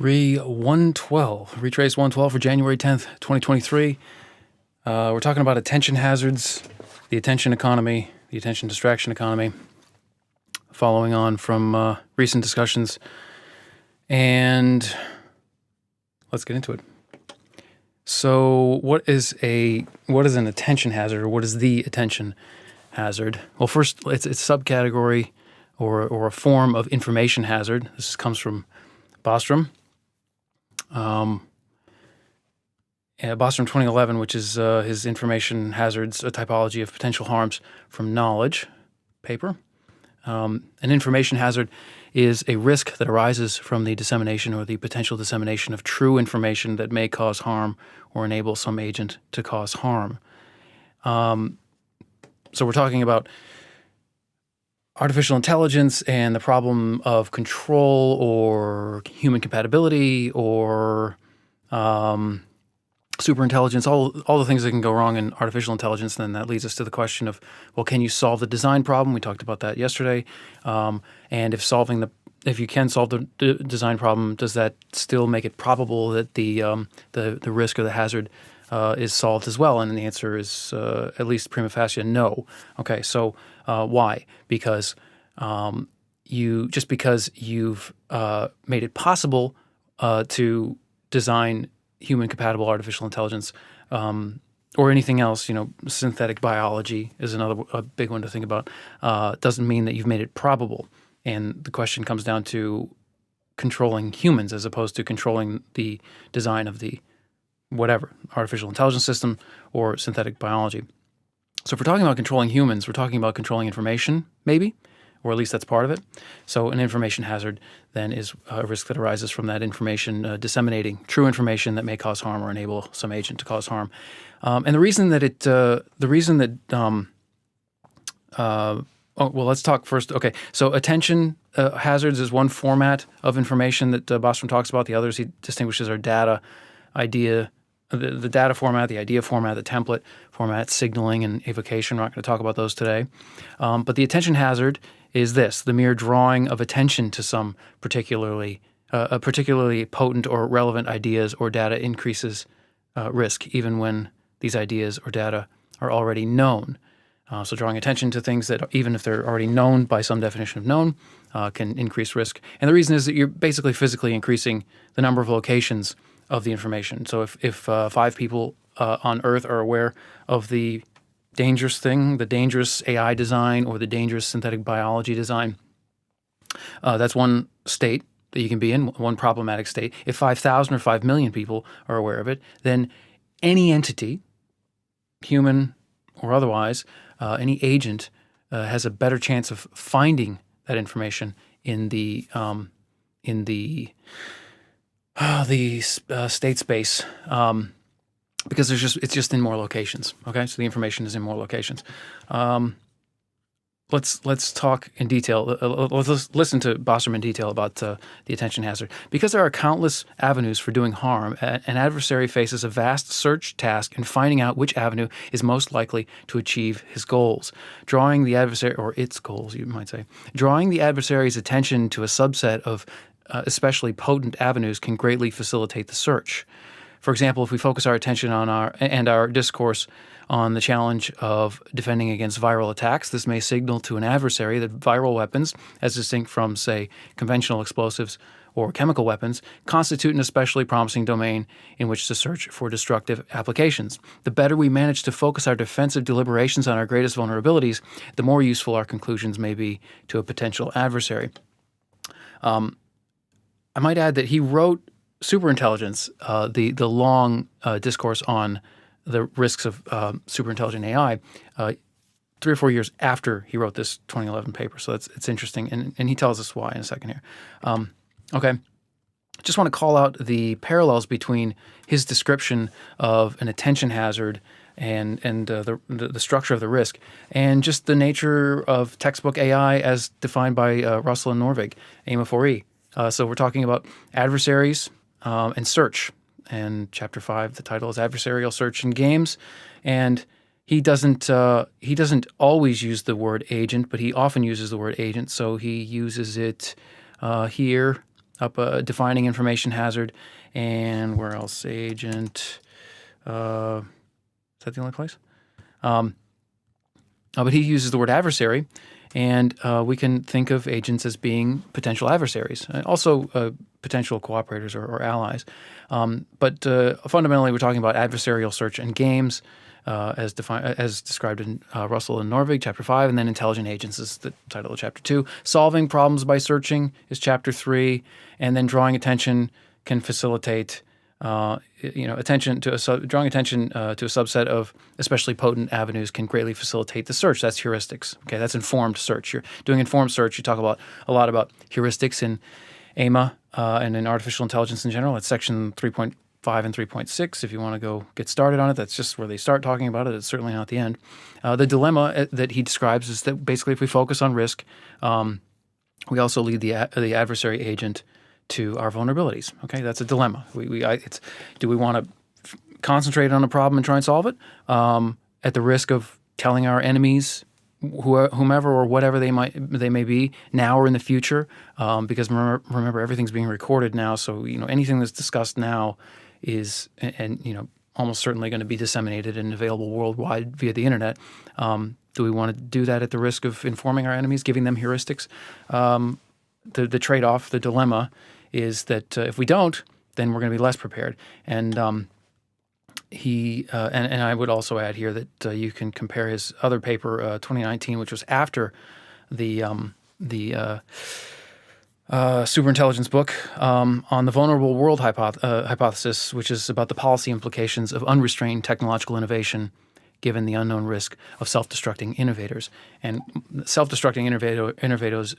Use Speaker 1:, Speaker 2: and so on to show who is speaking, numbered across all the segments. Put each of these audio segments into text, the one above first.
Speaker 1: Re112, Retraice 112 for January 10th, 2023. We're talking about attention hazards, the attention economy, the attention distraction economy, following on from recent discussions. And let's get into it. So what is an attention hazard, or what is the attention hazard? Well, first, it's a subcategory or a form of information hazard. This comes from Bostrom. Bostrom 2011, which is his Information Hazards, a Typology of Potential Harms from Knowledge paper. An information hazard is a risk that arises from the dissemination or the potential dissemination of true information that may cause harm or enable some agent to cause harm. So we're talking about artificial intelligence and the problem of control or human compatibility or superintelligence, all the things that can go wrong in artificial intelligence. Then that leads us to the question of, well, can you solve the design problem? We talked about that yesterday. And if you can solve the design problem, does that still make it probable that the risk or the hazard is solved as well? And the answer is at least prima facie no. Okay, so why? Because because you've made it possible to design human-compatible artificial intelligence or anything else, synthetic biology is a big one to think about, doesn't mean that you've made it probable. And the question comes down to controlling humans as opposed to controlling the design of the whatever, artificial intelligence system or synthetic biology. So if we're talking about controlling humans, we're talking about controlling information, maybe, or at least that's part of it. So an information hazard then is a risk that arises from that information disseminating true information that may cause harm or enable some agent to cause harm. And the reason that let's talk first. Okay, so attention hazards is one format of information that Bostrom talks about. The others he distinguishes are data, idea, the data format, the idea format, the template format, signaling, and evocation. We're not going to talk about those today. But the attention hazard is the mere drawing of attention to some particularly potent or relevant ideas or data increases risk, even when these ideas or data are already known. So drawing attention to things that, even if they're already known by some definition of known, can increase risk. And the reason is that you're basically physically increasing the number of locations of the information. So if 5 people on Earth are aware of the dangerous thing, the dangerous AI design or the dangerous synthetic biology design, that's one state that you can be in, one problematic state. If 5,000 or 5 million people are aware of it, then any entity, human or otherwise, any agent has a better chance of finding that information in the state space because it's just in more locations. Okay, so the information is in more locations. Let's talk in detail. Let's listen to Bostrom in detail about the attention hazard. Because there are countless avenues for doing harm, an adversary faces a vast search task in finding out which avenue is most likely to achieve his goals. Drawing the adversary, or its goals, you might say, drawing the adversary's attention to a subset of especially potent avenues can greatly facilitate the search. For example, if we focus our attention on our discourse on the challenge of defending against viral attacks, this may signal to an adversary that viral weapons, as distinct from, say, conventional explosives or chemical weapons, constitute an especially promising domain in which to search for destructive applications. The better we manage to focus our defensive deliberations on our greatest vulnerabilities, the more useful our conclusions may be to a potential adversary. I might add that he wrote Superintelligence, the long discourse on the risks of superintelligent AI, 3 or 4 years after he wrote this 2011 paper. So it's interesting, and he tells us why in a second here. Okay, just want to call out the parallels between his description of an attention hazard and the structure of the risk, and just the nature of textbook AI as defined by Russell and Norvig, AIMA4E. So we're talking about adversaries and search. And Chapter 5, the title is Adversarial Search in Games. And he doesn't always use the word agent, but he often uses the word agent. So he uses it here defining information hazard, and where else? Agent. Is that the only place? But he uses the word adversary, and we can think of agents as being potential adversaries, also potential cooperators or allies. But fundamentally, we're talking about adversarial search in games, as described in Russell and Norvig, Chapter 5, and then intelligent agents is the title of Chapter 2. Solving problems by searching is Chapter 3, and then drawing attention can facilitate drawing attention to a subset of especially potent avenues can greatly facilitate the search. That's heuristics. Okay, that's informed search. You're doing informed search. You talk a lot about heuristics in AMA and in artificial intelligence in general. It's section 3.5 and 3.6. If you want to go get started on it, that's just where they start talking about it. It's certainly not the end. The dilemma that he describes is that basically if we focus on risk, we also lead the adversary agent to our vulnerabilities. Okay, that's a dilemma. Do we want to concentrate on a problem and try and solve it at the risk of telling our enemies, whomever or whatever they may be, now or in the future? Because remember, everything's being recorded now, so anything that's discussed now is almost certainly going to be disseminated and available worldwide via the internet. Do we want to do that at the risk of informing our enemies, giving them heuristics? The trade-off, the dilemma, is that if we don't, then we're going to be less prepared. And and I would also add here that you can compare his other paper, 2019, which was after the superintelligence book on the vulnerable world hypothesis, which is about the policy implications of unrestrained technological innovation given the unknown risk of self-destructing innovators. And self-destructing innovators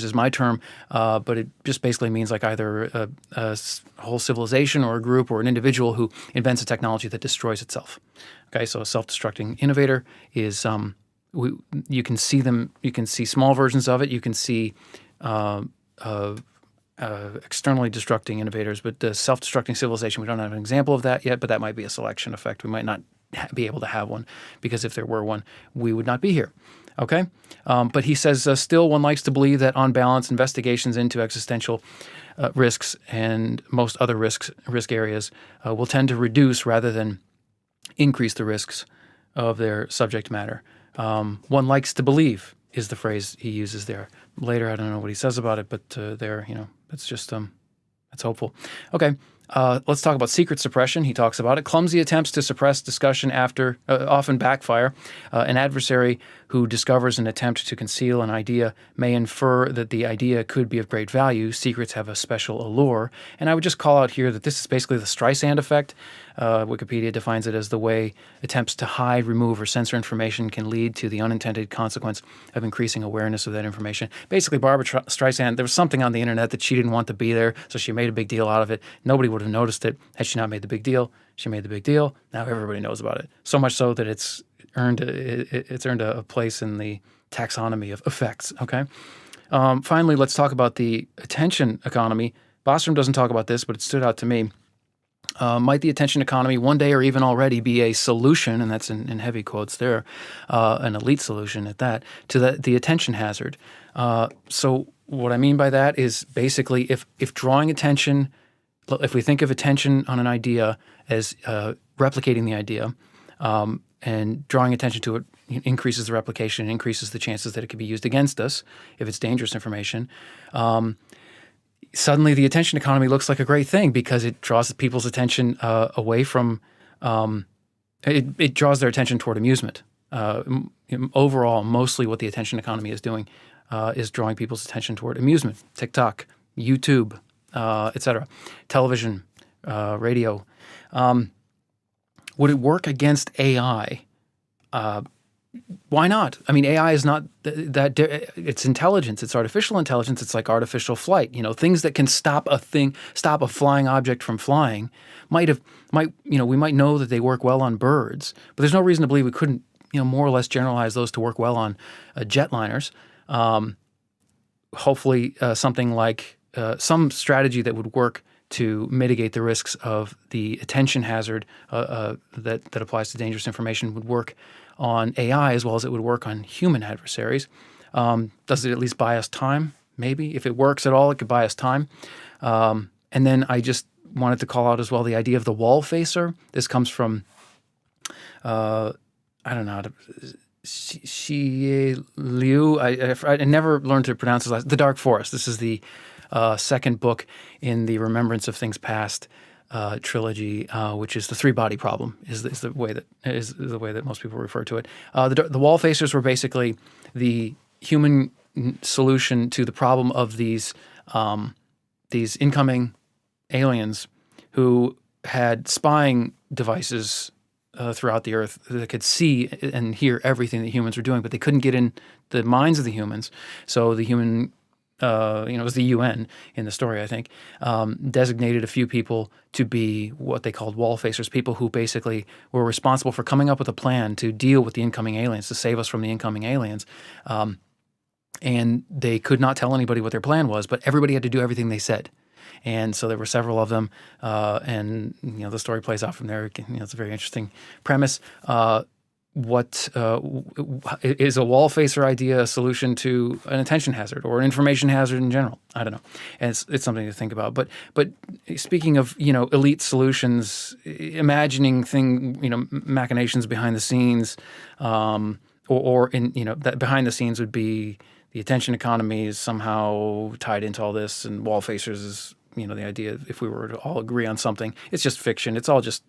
Speaker 1: is my term, but it just basically means like either a whole civilization or a group or an individual who invents a technology that destroys itself. Okay, so a self-destructing innovator is you can see them. You can see small versions of it. You can see externally destructing innovators, but the self-destructing civilization, we don't have an example of that yet, but that might be a selection effect. We might not be able to have one, because if there were one, we would not be here. Okay? But he says, still one likes to believe that on balance, investigations into existential risks and most other risk areas will tend to reduce rather than increase the risks of their subject matter. One likes to believe is the phrase he uses there. Later, I don't know what he says about it, but it's just, it's hopeful. Okay. Let's talk about secret suppression. He talks about it. Clumsy attempts to suppress discussion often backfire. An adversary who discovers an attempt to conceal an idea may infer that the idea could be of great value. Secrets have a special allure. And I would just call out here that this is basically the Streisand effect. Wikipedia defines it as the way attempts to hide, remove, or censor information can lead to the unintended consequence of increasing awareness of that information. Basically, Barbara Streisand, there was something on the internet that she didn't want to be there, so she made a big deal out of it. Nobody would have noticed it had she not made the big deal. She made the big deal. Now everybody knows about it. So much so that it's earned a place in the taxonomy of effects. Okay. Finally, let's talk about the attention economy. Bostrom doesn't talk about this, but it stood out to me. Might the attention economy one day or even already be a solution, and that's in heavy quotes there, an elite solution at that, to the attention hazard? So what I mean by that is basically if drawing attention, if we think of attention on an idea as replicating the idea, and drawing attention to it increases the replication, increases the chances that it could be used against us if it's dangerous information. Suddenly the attention economy looks like a great thing because it draws people's attention away from, it draws their attention toward amusement. Overall, mostly what the attention economy is doing is drawing people's attention toward amusement. TikTok, YouTube, etc., television, radio. Would it work against AI? Why not? I mean, AI is not it's intelligence. It's artificial intelligence. It's like artificial flight. Things that can stop a flying object from flying we might know that they work well on birds, but there's no reason to believe we couldn't, more or less generalize those to work well on jetliners. Hopefully something like some strategy that would work to mitigate the risks of the attention hazard that applies to dangerous information would work on AI as well as it would work on human adversaries. Does it at least buy us time? maybe. If it works at all, it could buy us time. And then I just wanted to call out as well the idea of the wall facer. This comes from, I don't know how to, Xie Liu. I never learned to pronounce his last. The Dark Forest. This is the second book in the Remembrance of Things Past trilogy, which is the three-body problem. Is the way that most people refer to it. The wall facers were basically the human solution to the problem of these incoming aliens who had spying devices throughout the earth that could see and hear everything that humans were doing, but they couldn't get in the minds of the humans. So the human, it was the UN in the story, I think, designated a few people to be what they called wall facers, people who basically were responsible for coming up with a plan to deal with the incoming aliens, to save us from the incoming aliens. And they could not tell anybody what their plan was, but everybody had to do everything they said. And so there were several of them, and the story plays out from there. It's a very interesting premise. What is a wall facer idea a solution to an attention hazard or an information hazard in general? I don't know. And it's something to think about. But speaking of elite solutions, imagining machinations behind the scenes, or that behind the scenes would be the attention economy is somehow tied into all this, and wall facers is the idea if we were to all agree on something. It's just fiction. It's all just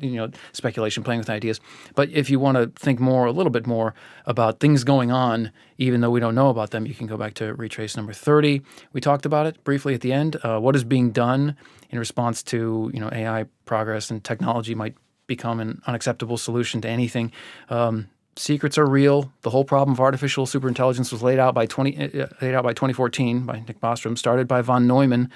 Speaker 1: speculation, playing with ideas. But if you want to think a little bit more about things going on, even though we don't know about them, you can go back to Retraice number 30. We talked about it briefly at the end. What is being done in response to AI progress and technology might become an unacceptable solution to anything. Secrets are real. The whole problem of artificial superintelligence was laid out by 2014 by Nick Bostrom, started by von Neumann,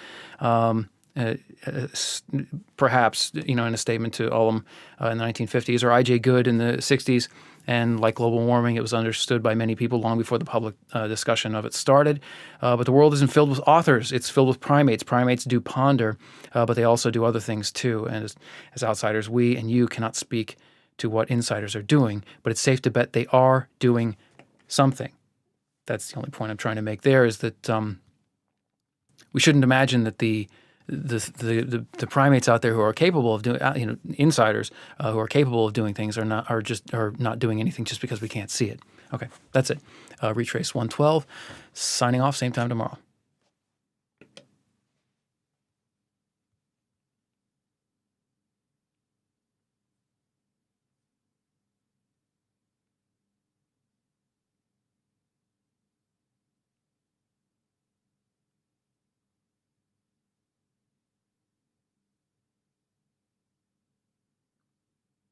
Speaker 1: perhaps in a statement to Ullum in the 1950s, or I.J. Good in the 60s. And like global warming, it was understood by many people long before the public discussion of it started. But the world isn't filled with authors. It's filled with primates. Primates do ponder, but they also do other things too. And as outsiders, we and you cannot speak to what insiders are doing, but it's safe to bet they are doing something. That's the only point I'm trying to make there, is that we shouldn't imagine that the primates out there who are capable of doing, insiders who are capable of doing things are not doing anything just because we can't see it. Okay, that's it. Retrace 112, signing off, same time tomorrow.